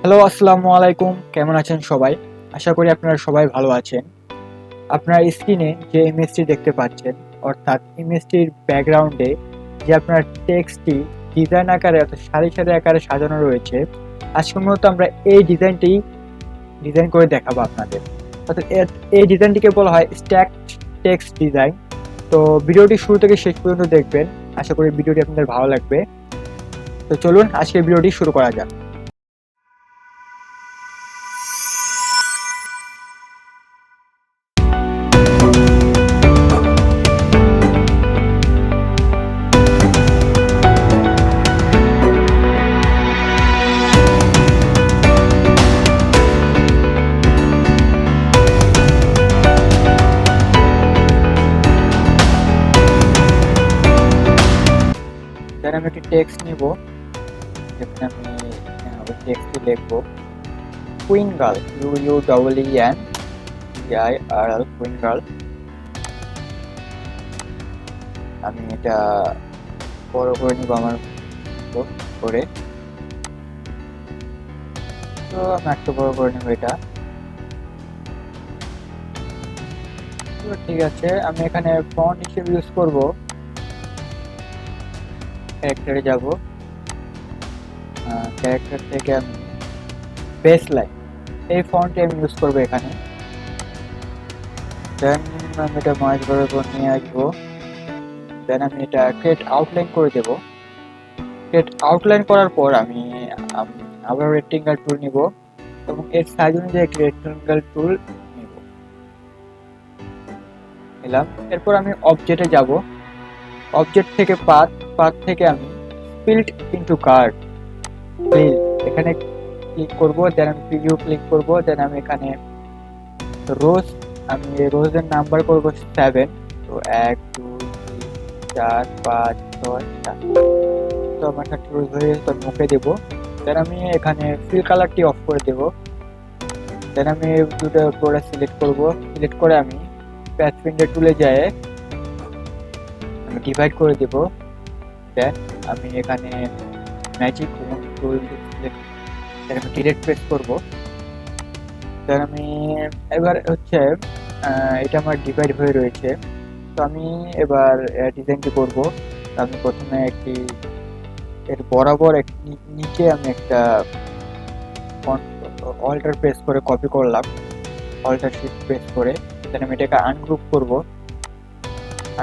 Hello, আসসালামু আলাইকুম। কেমন আছেন সবাই? আশা করি আপনারা সবাই ভালো আছেন। আপনার স্ক্রিনে যে ইমেজটি দেখতে পাচ্ছেন, অর্থাৎ ইমেজটির ব্যাকগ্রাউন্ডে যে আপনার টেক্সটটি ডিজাইন আকারে অর্থাৎ সারি সারি আকারে সাজানো রয়েছে, আজকে মূলত আমরা এই ডিজাইনটি ডিজাইন করে দেখাবো আপনাদের। অর্থাৎ এই ডিজাইনটিকে বলা হয় স্ট্যাক টেক্সট ডিজাইন। তো ভিডিওটি শুরু থেকে শেষ পর্যন্ত দেখবেন। আশা করি ভিডিওটি আপনাদের ভালো লাগবে। তো চলুন আজকের ভিডিওটি শুরু করা যাক। দেন আমি একটি টেক্সট নিব, যেখানে আমি ওই টেক্সটটি লিখবো queen girl, UUEENGIRL, queen girl. আমি এটা বড় করে নিব আমার মতো করে। তো আমি একটু বড় করে নিব এটা। তো ঠিক আছে, আমি এখানে ফন্ট হিসেবে ইউজ করব, ক্যারেক্টারে যাব, ক্যারেক্টার থেকে আমি বেস লাইন এই ফন্টটি আমি ইউজ করব এখানে। দেন আমি এটা মার্জ বরাবর নিয়ে আসবো। দেন আমি এটা ক্রিয়েট আউটলাইন করে দেব। ক্রিয়েট আউটলাইন করার পর আমি আবার রেক্টেঙ্গেল টুল নিব এবং এর সাইজ অনুযায়ী একটি রেক্টেঙ্গেল টুল নিলাম। এরপর আমি অবজেক্টে যাব। অবজেক্ট থেকে পাথ থেকে আমি স্পিল্ট ইনটু কার্ড ফিল এখানে ক্লিক করব। দেন আমি প্রিভিউ ক্লিক করব। দেন আমি এখানে রোজ, আমি রোজের নাম্বার করব 7। তো 1 2 3 4 5 6 7। তো আমার 7 রোজ হয়ে গেছে, তো আমি ওকে দেবো। দেন আমি এখানে ফিল কালারটি অফ করে দেব। দেন আমি দুটো প্রোডাক্ট সিলেক্ট করব। সিলেক্ট করে আমি প্যাচ ফিন্ডে টুলে যেয়ে আমি ডিভাইড করে দেব। দেন আমি এখানে ম্যাজিক টুল সিলেক্ট, আমি ডিরেক্ট প্রেস করব। দেন আমি এবার হচ্ছে এটা আমার ডিভাইড হয়ে রয়েছে। তো আমি এবার ডিজাইনটি করব। আমি প্রথমে একটি এর বরাবর নিচে আমি একটা অল্টার প্রেস করে কপি করলাম, অল্টার শিফট প্রেস করে। দেন আমি এটাকে আনগ্রুপ করব।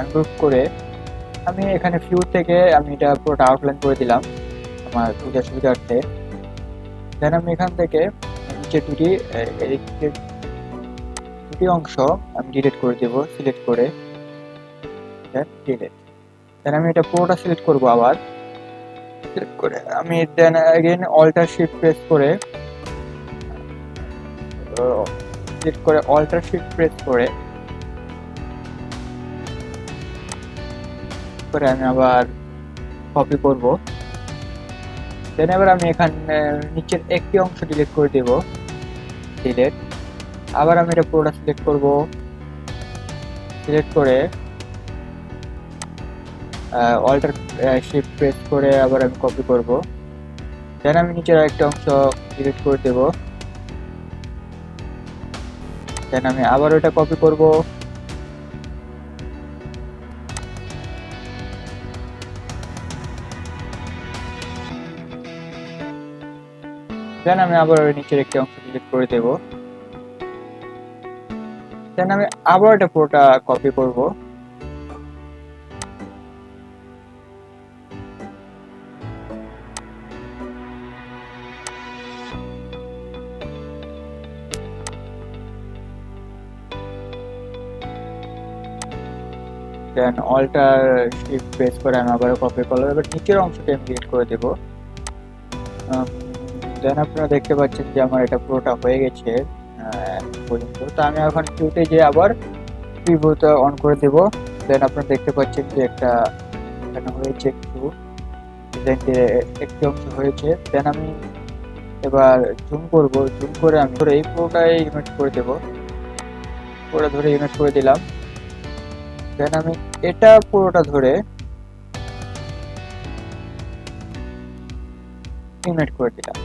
আনগ্রুপ করে আমি এখানে ফিউ থেকে আমি এটা পুরোটা আউটলাইন করে দিলাম আমার পূজার সুবিধার্থে। দেন আমি এখান থেকে নিচে দুটি অংশ আমি ডিলিট করে দেব, সিলেক্ট করে। দেন ডিলিট। দেন আমি এটা পুরোটা সিলেক্ট করব, আবার সিলেক্ট করে আমি then again alt shift press করে অল্টার শিফট প্রেস করে আমি আবার কপি করব। দেন এবার আমি এখানে নিচের একটি অংশ ডিলিট করে দেব, ডিলিট। আবার আমি এটা পুরোটা সিলেক্ট করব, সিলেক্ট করে অল্টার শিফট প্রেস করে আবার আমি কপি করব। দেন আমি নিচের একটা অংশ ডিলিট করে দেব। দেন আমি আবার ওটা কপি করব। দেন আমি আবার ওই নিচের একটি অংশ ডিলিট করে দেব। দেন আমি আবার এটা পুরোটা কপি করব। দেন অল্টার শিফট প্রেস করে আমি আবারও কপি করলাম। এবার নিচের অংশটি আমি ডিলিট করে দেব। দেন আপনারা দেখতে পাচ্ছেন যে আমার এটা পুরোটা হয়ে গেছে পর্যন্ত। তো আমি এখন কিউতে যে আবার প্রিভিউটা অন করে দেব। দেন আপনারা দেখতে পাচ্ছেন যে একটা এখানে হয়েছে একটু ডিজাইনটি, একটি অংশ হয়েছে। দেন আমি এবার জুম করব। জুম করে আমি ধরে এই পুরোটাই ইউনিট করে দেব, পুরোটা ধরে ইউনিট করে দিলাম। দেন আমি এটা পুরোটা ধরে ইউনিট করে দিলাম।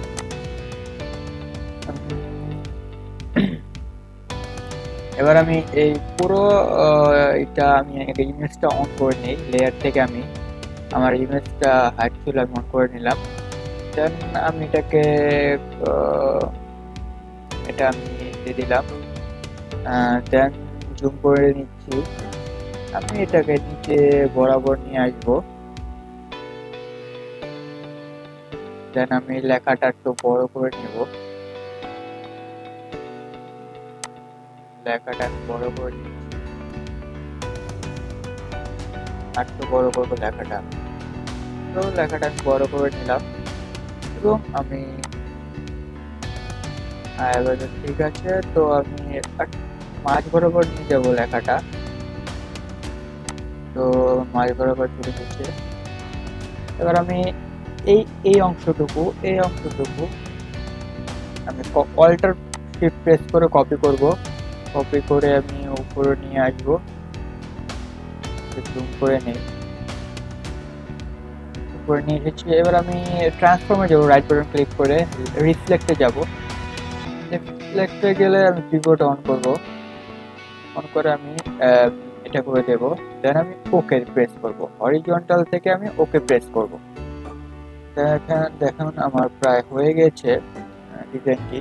এবার আমি এই পুরো এটা আমি ইমেজটা অন করে নিই, লেয়ার থেকে আমি আমার ইমেজটা হাইড ছিল আমি অন করে নিলাম। দেন আমি এটা আমি দিয়ে দিলাম। দেন জুম করে নিচ্ছি, আমি এটাকে নিচে বরাবর নিয়ে আসবো। দেন আমি লেখাটা একটু বড় করে নেব, লেখাটা বড় করে নিচ্ছি, আর একটু বড় করবো লেখাটা। তো লেখাটা আমি বড় করে নিলাম এবং আমি এবার ঠিক আছে। তো আমি মাঝ বরাবর নিয়ে যাবো লেখাটা, তো মাঝ বরাবর চলে গেছে। এবার আমি এই এই অংশটুকু আমি অল্টার শিফট প্রেস করে কপি করব। কপি করে আমি উপরে নিয়ে আসবো, জুম করে নেই, উপরে নিয়ে এসেছি। এবার আমি ট্রান্সফর্মে যাবো, রাইট বাটন ক্লিক করে রিফ্লেক্টে যাব। রিফ্লেক্টে গেলে আমি পিভট অন করব, অন করে আমি এটা করে দেব। দেন আমি ওকে প্রেস করব, হরিজন্টাল থেকে আমি ওকে প্রেস করব। দেখুন আমার প্রায় হয়ে গেছে ডিজাইনটি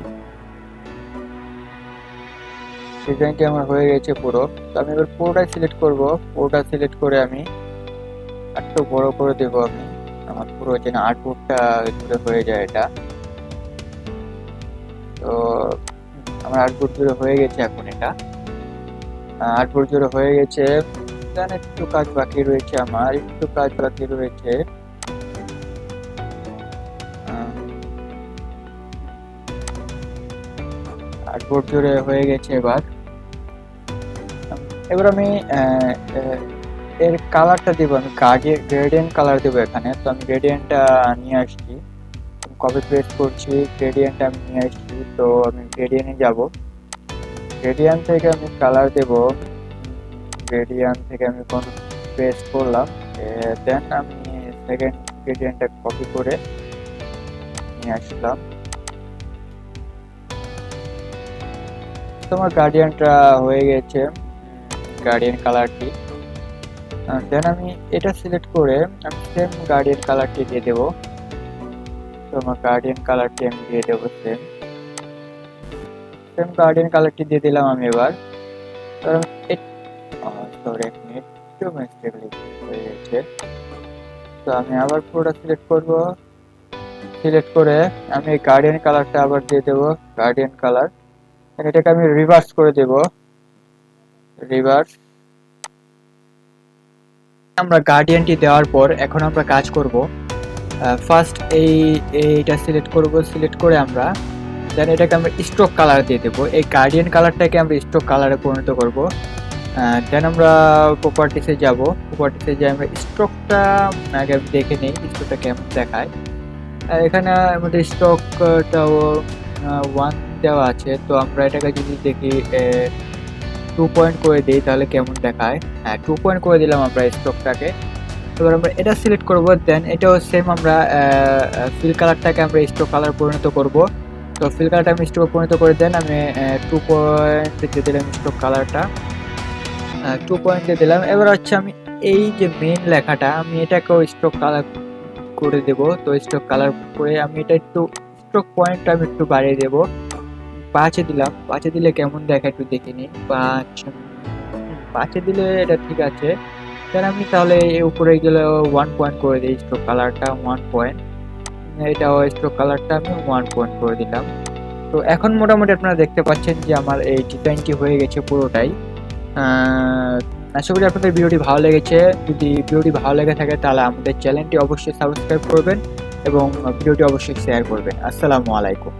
আমার হয়ে গেছে পুরো। তো আমি এবার পুরোটাই সিলেক্ট করব, পুরোটা সিলেক্ট করে আমি একটু বড় করে দেব। আমি আমার পুরো যেন আর্টবোর্ডটা জুড়ে হয়ে যায় এটা। তো আমার আর্টবোর্ড জুড়ে হয়ে গেছে, এখন এটা আর্টবোর্ড জুড়ে হয়ে গেছে। দেন একটু কাজ বাকি রয়েছে, আমার একটু কাজ বাকি রয়েছে। আর্টবোর্ড জুড়ে হয়ে গেছে। এবার আমি এর কালারটা দেবো, আমি গ্রেডিয়েন্ট কালার দেবো এখানে। তো আমি গ্রেডিয়েন্টটা নিয়ে আসছি, কপি পেস্ট করছি, গ্রেডিয়েন্ট আমি নিয়ে আসছি। তো আমি গ্রেডিয়েন্টে যাব, গ্রেডিয়েন্ট থেকে আমি কালার দেব, গ্রেডিয়েন্ট থেকে আমি কোন পেস্ট করলাম। দেন আমি সেকেন্ড গ্রেডিয়েন্টটা কপি করে নিয়ে আসলাম। তোমার গার্ডিয়ানটা হয়ে গেছে, গার্ডিয়ান কালারটি। দেন আমি এটা সিলেক্ট করে আমি সেম গার্ডিয়ান কালারটি দিয়ে দেবো। তো আমার গার্ডিয়ান কালারটি আমি দিয়ে দেবো, সেম গার্ডিয়ান কালারটি দিয়ে দিলাম আমি। এবার সরি এক মিনিট, একটু মিস্টেক হয়ে গেছে। তো আমি আবার পুরোটা সিলেক্ট করব, সিলেক্ট করে আমি গার্ডিয়ান কালারটা আবার দিয়ে দেবো, গার্ডিয়ান কালার। এটাকে আমি রিভার্স করে দেব, রিভার্স। আমরা গার্ডিয়ানটি দেওয়ার পর এখন আমরা কাজ করব। ফার্স্ট এইটা সিলেক্ট করব, সিলেক্ট করে আমরা দেন এটাকে আমরা স্ট্রোক কালার দিয়ে দেবো। এই গার্ডিয়ান কালারটাকে আমরা স্ট্রোক কালারে পরিণত করব। দেন আমরা প্রপার্টিসে যাব, প্রপার্টিসে যাই আমরা স্ট্রোকটা আগে দেখে নেই স্ট্রোকটা কেমন দেখায়। এখানে আমাদের স্ট্রোকটাও 1 দেওয়া আছে। তো আমরা এটাকে যদি দেখি 2 পয়েন্ট করে দিই তাহলে কেমন দেখায়। হ্যাঁ, 2 পয়েন্ট করে দিলাম আমরা স্ট্রোকটাকে। এবার আমরা এটা সিলেক্ট করব, দেন এটাও সেম আমরা ফিল কালারটাকে আমরা স্ট্রোক কালার পরিণত করব। তো ফিল কালারটা আমি স্ট্রোক পরিণত করে দেন আমি 2 পয়েন্ট দিয়ে দিলাম স্ট্রোক কালারটা, 2 পয়েন্ট দিয়ে দিলাম। এবার হচ্ছে আমি এই যে মেইন লেখাটা আমি এটাকেও স্ট্রোক কালার করে দেব। তো স্ট্রোক কালার করে আমি এটা একটু স্ট্রোক পয়েন্টটা আমি একটু বাড়িয়ে দেব, 5-এ দিলাম। 5-এ দিলে কেমন দেখায় একটু দেখে নিই। 5-এ দিলে এটা ঠিক আছে। দেন আমি তাহলে উপরে গেলে 1 পয়েন্ট করে দিই স্ট্রোক কালারটা, 1 পয়েন্ট। এটাও স্ট্রোক কালারটা আমি 1 পয়েন্ট করে দিলাম। তো এখন মোটামুটি আপনারা দেখতে পাচ্ছেন যে আমার এই ডিজাইনটি হয়ে গেছে পুরোটাই। আশা করি আপনাদের ভিডিওটি ভালো লেগেছে। যদি ভিডিওটি ভালো লেগে থাকে তাহলে আমাদের চ্যানেলটি অবশ্যই সাবস্ক্রাইব করবেন এবং ভিডিওটি অবশ্যই শেয়ার করবেন। আসসালামু আলাইকুম।